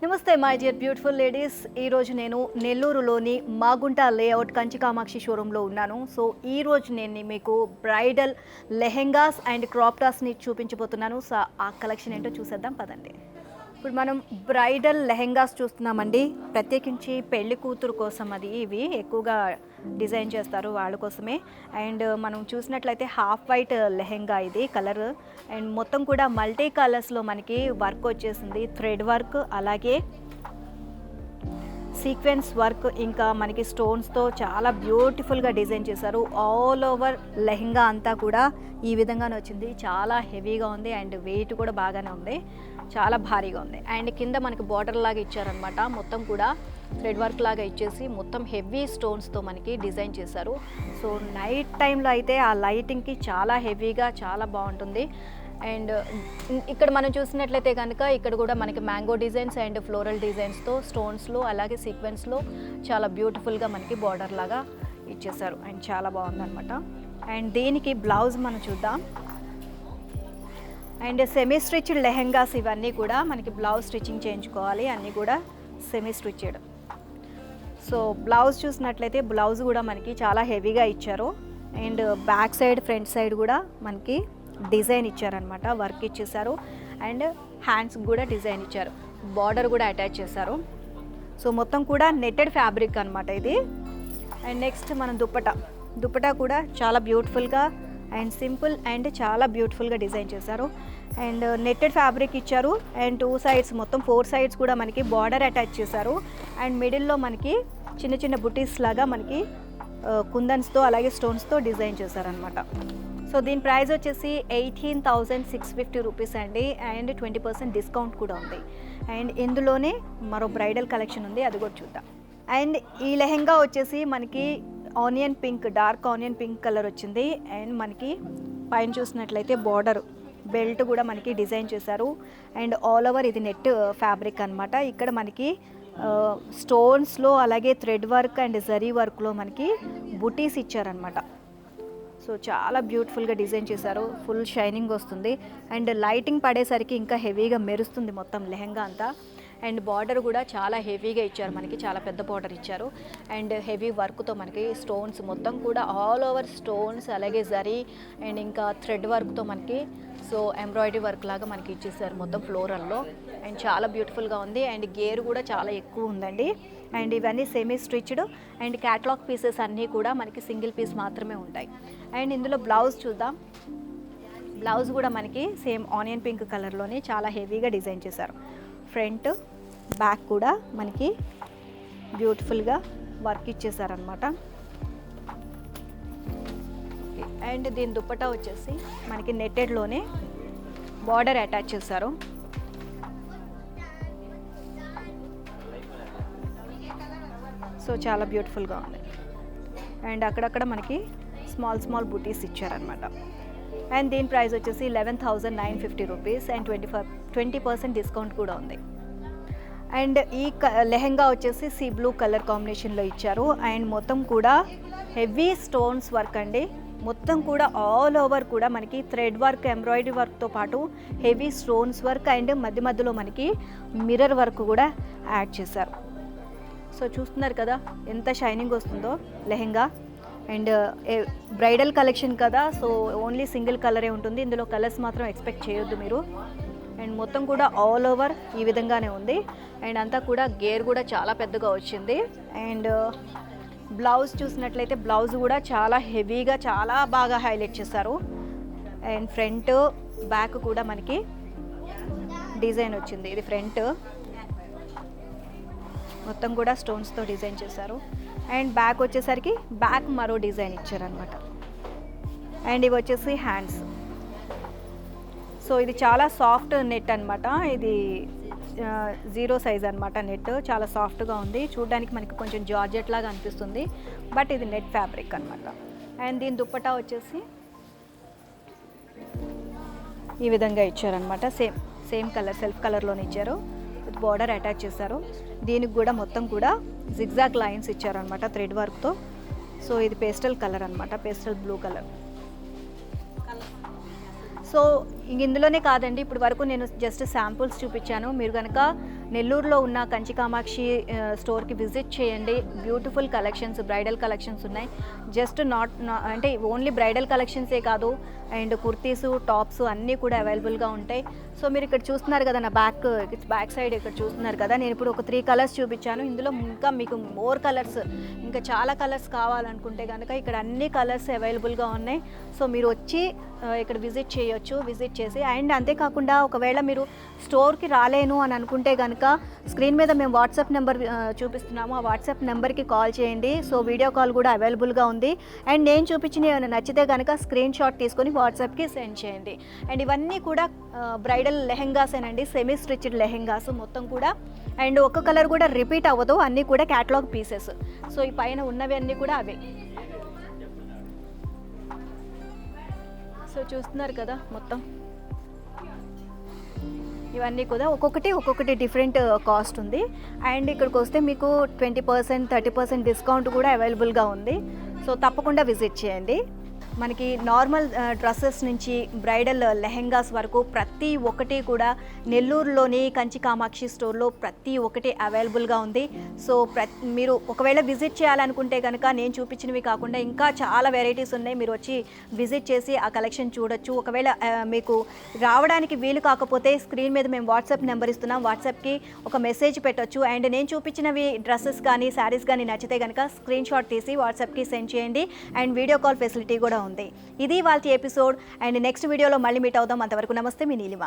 నమస్తే my dear beautiful ladies. ఈరోజు నేను నెల్లూరులోని మాగుంట లేఅవుట్ కంచి కామాక్షి షోరూంలో ఉన్నాను. సో ఈరోజు నేను మీకు బ్రైడల్ లెహెంగాస్ అండ్ క్రాప్ టాప్స్ని చూపించబోతున్నాను. సో ఆ కలెక్షన్ ఏంటో చూసేద్దాం పదండి. ఇప్పుడు మనం బ్రైడల్ లెహెంగాస్ చూస్తున్నామండి. ప్రత్యేకించి పెళ్లి కూతురు కోసం ఇవి ఎక్కువగా డిజైన్ చేస్తారు వాళ్ళ కోసమే. అండ్ మనం చూసినట్లయితే హాఫ్ వైట్ లెహెంగా ఇది కలర్. అండ్ మొత్తం కూడా మల్టీ కలర్స్లో మనకి వర్క్ వచ్చేసింది. థ్రెడ్ వర్క్, అలాగే సీక్వెన్స్ వర్క్, ఇంకా మనకి స్టోన్స్తో చాలా బ్యూటిఫుల్గా డిజైన్ చేశారు. ఆల్ ఓవర్ లెహెంగా అంతా కూడా ఈ విధంగానే వచ్చింది. చాలా హెవీగా ఉంది అండ్ వెయిట్ కూడా బాగానే ఉంది, చాలా భారీగా ఉంది. అండ్ కింద మనకి బార్డర్ లాగా ఇచ్చారనమాట. మొత్తం కూడా థ్రెడ్ వర్క్ లాగా ఇచ్చేసి మొత్తం హెవీ స్టోన్స్తో మనకి డిజైన్ చేశారు. సో నైట్ టైంలో అయితే ఆ లైటింగ్కి చాలా హెవీగా చాలా బాగుంటుంది. అండ్ ఇక్కడ మనం చూసినట్లయితే కనుక ఇక్కడ కూడా మనకి మ్యాంగో డిజైన్స్ అండ్ ఫ్లోరల్ డిజైన్స్తో స్టోన్స్లో అలాగే సీక్వెన్స్లో చాలా బ్యూటిఫుల్గా మనకి బార్డర్ లాగా ఇచ్చేసారు. అండ్ చాలా బాగుందన్నమాట. అండ్ దీనికి బ్లౌజ్ మనం చూద్దాం. అండ్ సెమీ స్టిచ్డ్ లెహెంగాస్ ఇవన్నీ కూడా మనకి బ్లౌజ్ స్టిచ్చింగ్ చేయించుకోవాలి, అన్నీ కూడా సెమీ స్టిచ్డ్. సో బ్లౌజ్ చూసినట్లయితే బ్లౌజ్ కూడా మనకి చాలా హెవీగా ఇచ్చారు. And back side front side కూడా మనకి డిజైన్ ఇచ్చారనమాట, వర్క్ ఇచ్చేసారు. అండ్ హ్యాండ్స్ కూడా డిజైన్ ఇచ్చారు, బార్డర్ కూడా అటాచ్ చేశారు. సో మొత్తం కూడా నెట్టెడ్ ఫ్యాబ్రిక్ అనమాట ఇది. అండ్ నెక్స్ట్ మనం దుప్పటా కూడా చాలా బ్యూటిఫుల్గా అండ్ సింపుల్ అండ్ చాలా బ్యూటిఫుల్గా డిజైన్ చేశారు. అండ్ నెట్టెడ్ ఫ్యాబ్రిక్ ఇచ్చారు. అండ్ 2 సైడ్స్ మొత్తం 4 సైడ్స్ కూడా మనకి బార్డర్ అటాచ్ చేశారు. అండ్ మిడిల్లో మనకి చిన్న చిన్న బుటీస్ లాగా మనకి కుందన్స్తో అలాగే స్టోన్స్తో డిజైన్ చేశారనమాట. సో దీని ప్రైస్ వచ్చేసి 18,650 రూపీస్ అండి. అండ్ 20% డిస్కౌంట్ కూడా ఉంది. అండ్ ఇందులోనే మరో బ్రైడల్ కలెక్షన్ ఉంది, అది కూడా చూద్దాం. అండ్ ఈ లెహెంగా వచ్చేసి మనకి onion pink, dark onion pink colour వచ్చింది. అండ్ మనకి పైన చూసినట్లయితే బార్డర్ బెల్ట్ కూడా మనకి డిజైన్ చేశారు. అండ్ ఆల్ ఓవర్ ఇది నెట్ ఫ్యాబ్రిక్ అనమాట. ఇక్కడ మనకి స్టోన్స్లో అలాగే థ్రెడ్ వర్క్ అండ్ జరీ వర్క్లో మనకి బుటీస్ ఇచ్చారనమాట. సో చాలా బ్యూటిఫుల్గా డిజైన్ చేశారు, ఫుల్ షైనింగ్ వస్తుంది. అండ్ లైటింగ్ పడేసరికి ఇంకా హెవీగా మెరుస్తుంది మొత్తం లెహెంగా అంతా. అండ్ బార్డర్ కూడా చాలా హెవీగా ఇచ్చారు, మనకి చాలా పెద్ద బార్డర్ ఇచ్చారు. అండ్ హెవీ వర్క్తో మనకి స్టోన్స్ మొత్తం కూడా ఆల్ ఓవర్ స్టోన్స్ అలాగే జరీ అండ్ ఇంకా థ్రెడ్ వర్క్తో మనకి సో ఎంబ్రాయిడరీ వర్క్ లాగా మనకి ఇచ్చేసారు మొత్తం ఫ్లోరల్లో. అండ్ చాలా బ్యూటిఫుల్గా ఉంది. అండ్ గేర్ కూడా చాలా ఎక్కువ ఉందండి. అండ్ ఇవన్నీ semi stitched and catalogue pieces అన్నీ కూడా మనకి సింగిల్ పీస్ మాత్రమే ఉంటాయి. అండ్ ఇందులో బ్లౌజ్ చూద్దాం. బ్లౌజ్ కూడా మనకి సేమ్ ఆనియన్ పింక్ కలర్లోనే చాలా హెవీగా డిజైన్ చేశారు. ఫ్రంట్ బ్యాక్ కూడా మనకి బ్యూటిఫుల్గా వర్క్ ఇచ్చేసారనమాట. అండ్ దీని దుప్పటా వచ్చేసి మనకి నెట్టెడ్లోనే బార్డర్ అటాచ్ చేశారు. సో చాలా బ్యూటిఫుల్గా ఉంది. అండ్ అక్కడక్కడ మనకి స్మాల్ బూటీస్ ఇచ్చారనమాట. అండ్ దీని ప్రైస్ వచ్చేసి 11,950 రూపీస్ అండ్ 20% డిస్కౌంట్ కూడా ఉంది. అండ్ ఈ లెహెంగా వచ్చేసి సీ బ్లూ కలర్ కాంబినేషన్లో ఇచ్చారు. అండ్ మొత్తం కూడా హెవీ స్టోన్స్ వర్క్ అండి. మొత్తం కూడా ఆల్ ఓవర్ కూడా మనకి థ్రెడ్ వర్క్, ఎంబ్రాయిడరీ వర్క్తో పాటు హెవీ స్టోన్స్ వర్క్ అండ్ మధ్యలో మనకి మిర్రర్ వర్క్ కూడా యాడ్ చేశారు. సో చూస్తున్నారు కదా ఎంత షైనింగ్ వస్తుందో లెహెంగా. అండ్ బ్రైడల్ కలెక్షన్ కదా, సో ఓన్లీ సింగిల్ కలరే ఉంటుంది, ఇందులో కలర్స్ మాత్రం ఎక్స్పెక్ట్ చేయొద్దు మీరు. అండ్ మొత్తం కూడా ఆల్ ఓవర్ ఈ విధంగానే ఉంది. అండ్ అంతా కూడా గేర్ కూడా చాలా పెద్దగా వచ్చింది. అండ్ బ్లౌజ్ చూసినట్లయితే బ్లౌజ్ కూడా చాలా హెవీగా చాలా బాగా హైలైట్ చేశారు. అండ్ ఫ్రంట్ బ్యాక్ కూడా మనకి డిజైన్ వచ్చింది. ఇది ఫ్రంట్ మొత్తం కూడా స్టోన్స్తో డిజైన్ చేశారు. అండ్ బ్యాక్ వచ్చేసరికి బ్యాక్ మరో డిజైన్ ఇచ్చారనమాట. అండ్ ఇవి వచ్చేసి హ్యాండ్స్. సో ఇది చాలా సాఫ్ట్ నెట్ అనమాట. ఇది 0 సైజ్ అనమాట. నెట్ చాలా సాఫ్ట్గా ఉంది, చూడడానికి మనకి కొంచెం జార్జెట్ లాగా అనిపిస్తుంది, బట్ ఇది నెట్ ఫ్యాబ్రిక్ అనమాట. అండ్ దీని దుప్పటా వచ్చేసి ఈ విధంగా ఇచ్చారనమాట. సేమ్ కలర్ సెల్ఫ్ కలర్లోనే ఇచ్చారు, విత్ బార్డర్ అటాచ్ చేశారు. దీనికి కూడా మొత్తం కూడా జిగ్జాగ్ లైన్స్ ఇచ్చారనమాట థ్రెడ్ వర్క్తో. సో ఇది పేస్టల్ కలర్ అనమాట, పేస్టల్ బ్లూ కలర్. సో ఇందులోనే కాదండి, ఇప్పుడు వరకు నేను జస్ట్ శాంపుల్స్ చూపించాను. మీరు కనుక నెల్లూరులో ఉన్న కంచి కామాక్షి స్టోర్కి విజిట్ చేయండి. బ్యూటిఫుల్ కలెక్షన్స్, బ్రైడల్ కలెక్షన్స్ ఉన్నాయి. జస్ట్ అంటే ఓన్లీ బ్రైడల్ కలెక్షన్సే కాదు, అండ్ కుర్తీసు, టాప్స్ అన్నీ కూడా అవైలబుల్గా ఉంటాయి. సో మీరు ఇక్కడ చూస్తున్నారు కదా, నా బ్యాక్ సైడ్ ఇక్కడ చూస్తున్నారు కదా, నేను ఇప్పుడు ఒక 3 కలర్స్ చూపించాను. ఇందులో ఇంకా మీకు మోర్ కలర్స్, ఇంకా చాలా కలర్స్ కావాలనుకుంటే కనుక ఇక్కడ అన్ని కలర్స్ అవైలబుల్గా ఉన్నాయి. సో మీరు వచ్చి ఇక్కడ విజిట్ చేయొచ్చు, విజిట్ చేసి. అండ్ అంతేకాకుండా ఒకవేళ మీరు స్టోర్కి రాలేను అని అనుకుంటే కనుక స్క్రీన్ మీద మేము వాట్సాప్ నెంబర్ చూపిస్తున్నాము, ఆ వాట్సాప్ నెంబర్కి కాల్ చేయండి. సో వీడియో కాల్ కూడా అవైలబుల్గా ఉంది. అండ్ నేను చూపించిన ఏమైనా నచ్చితే కనుక స్క్రీన్ షాట్ తీసుకొని వాట్సాప్కి సెండ్ చేయండి. అండ్ ఇవన్నీ కూడా బ్రైడల్ లెహెంగాసేనండి, సెమీ స్టిచ్డ్ లెహెంగాస్ మొత్తం కూడా. అండ్ ఒక కలర్ కూడా రిపీట్ అవ్వదు, అన్నీ కూడా క్యాటలాగ్ పీసెస్. సో ఈ పైన ఉన్నవి అన్నీ కూడా అవే. సో చూస్తున్నారు కదా మొత్తం ఇవన్నీ కూడా ఒక్కొక్కటి డిఫరెంట్ కాస్ట్ ఉంది. అండ్ ఇక్కడికి వస్తే మీకు 20%, 30% డిస్కౌంట్ కూడా అవైలబుల్గా ఉంది. సో తప్పకుండా విజిట్ చేయండి. మనకి నార్మల్ డ్రెస్సెస్ నుంచి బ్రైడల్ లెహెంగాస్ వరకు ప్రతి ఒక్కటి కూడా నెల్లూరులోని కంచి కామాక్షి స్టోర్లో ప్రతి ఒక్కటి అవైలబుల్గా ఉంది. సో మీరు ఒకవేళ విజిట్ చేయాలనుకుంటే కనుక నేను చూపించినవి కాకుండా ఇంకా చాలా వెరైటీస్ ఉన్నాయి, మీరు వచ్చి విజిట్ చేసి ఆ కలెక్షన్ చూడొచ్చు. ఒకవేళ మీకు రావడానికి వీలు కాకపోతే స్క్రీన్ మీద మేము వాట్సాప్ నెంబర్ ఇస్తున్నాం, వాట్సాప్కి ఒక మెసేజ్ పెట్టొచ్చు. అండ్ నేను చూపించినవి డ్రెస్సెస్ కానీ శారీస్ కానీ నచ్చితే కనుక స్క్రీన్ షాట్ తీసి వాట్సాప్కి సెండ్ చేయండి. అండ్ వీడియో కాల్ ఫెసిలిటీ కూడా ఉంది. ఇది వాళ్ళ ఎపిసోడ్. అండ్ నెక్స్ట్ వీడియోలో మళ్ళీ మీట్ అవుదాం. అంతవరకు నమస్తే, మీ నీలిమ.